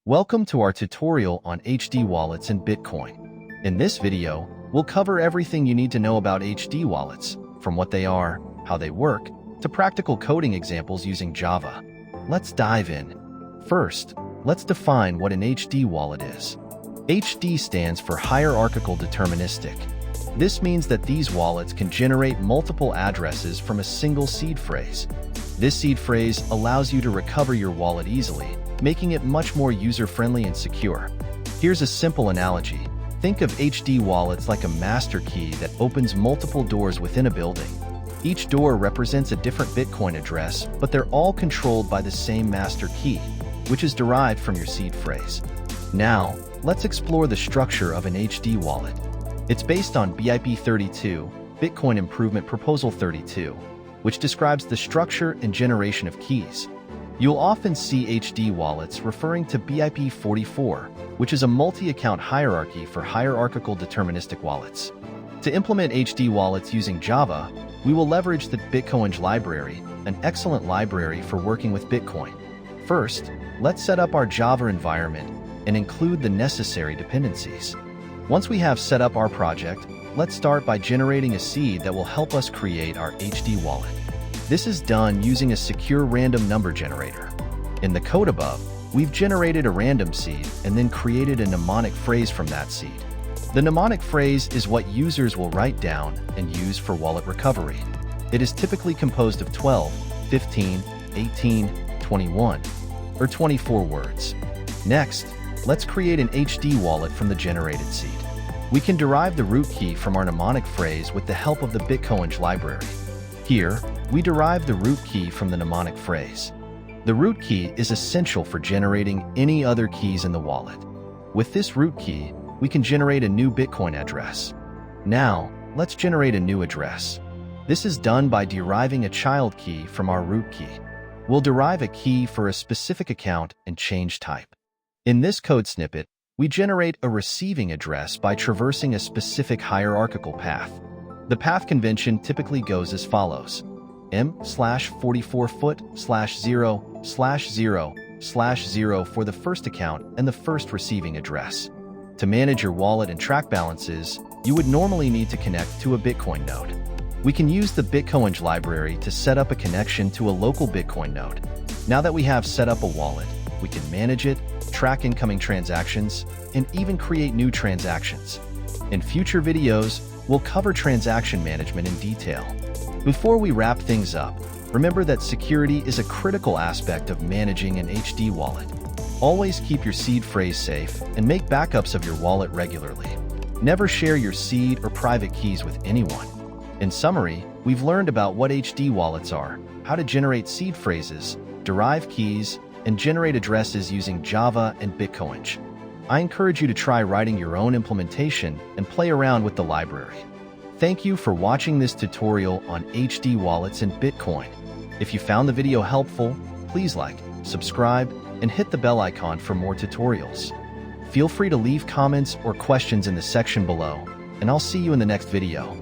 Welcome to our tutorial on HD wallets and Bitcoin. In this video, we'll cover everything you need to know about HD wallets, from what they are, how they work, to practical coding examples using Java. Let's dive in. First, let's define what an HD wallet is. HD stands for Hierarchical Deterministic. This means that these wallets can generate multiple addresses from a single seed phrase. This seed phrase allows you to recover your wallet easily, making it much more user-friendly and secure. Here's a simple analogy. Think of HD wallets like a master key that opens multiple doors within a building. Each door represents a different Bitcoin address, but they're all controlled by the same master key, which is derived from your seed phrase. Now, let's explore the structure of an HD wallet. It's based on BIP 32, Bitcoin Improvement Proposal 32, which describes the structure and generation of keys. You'll often see HD wallets referring to BIP 44, which is a multi-account hierarchy for hierarchical deterministic wallets. To implement HD wallets using Java, we will leverage the Bitcoin library, an excellent library for working with Bitcoin. First, let's set up our Java environment and include the necessary dependencies. Once we have set up our project, let's start by generating a seed that will help us create our HD wallet. This is done using a secure random number generator. In the code above, we've generated a random seed and then created a mnemonic phrase from that seed. The mnemonic phrase is what users will write down and use for wallet recovery. It is typically composed of 12, 15, 18, 21, or 24 words. Next, let's create an HD wallet from the generated seed. We can derive the root key from our mnemonic phrase with the help of the Bitcoin library. Here, we derive the root key from the mnemonic phrase. The root key is essential for generating any other keys in the wallet. With this root key, we can generate a new Bitcoin address. Now, let's generate a new address. This is done by deriving a child key from our root key. We'll derive a key for a specific account and change type. In this code snippet, we generate a receiving address by traversing a specific hierarchical path. The path convention typically goes as follows: m/44foot/0/0/0 for the first account and the first receiving address. To manage your wallet and track balances, you would normally need to connect to a Bitcoin node. We can use the Bitcoin library to set up a connection to a local Bitcoin node. Now that we have set up a wallet, we can manage it, track incoming transactions, and even create new transactions. In future videos, we'll cover transaction management in detail. Before we wrap things up, remember that security is a critical aspect of managing an HD wallet. Always keep your seed phrase safe and make backups of your wallet regularly. Never share your seed or private keys with anyone. In summary, we've learned about what HD wallets are, how to generate seed phrases, derive keys, and generate addresses using Java and Bitcoin. I encourage you to try writing your own implementation and play around with the library. Thank you for watching this tutorial on HD wallets and Bitcoin. If you found the video helpful, please like, subscribe, and hit the bell icon for more tutorials. Feel free to leave comments or questions in the section below, and I'll see you in the next video.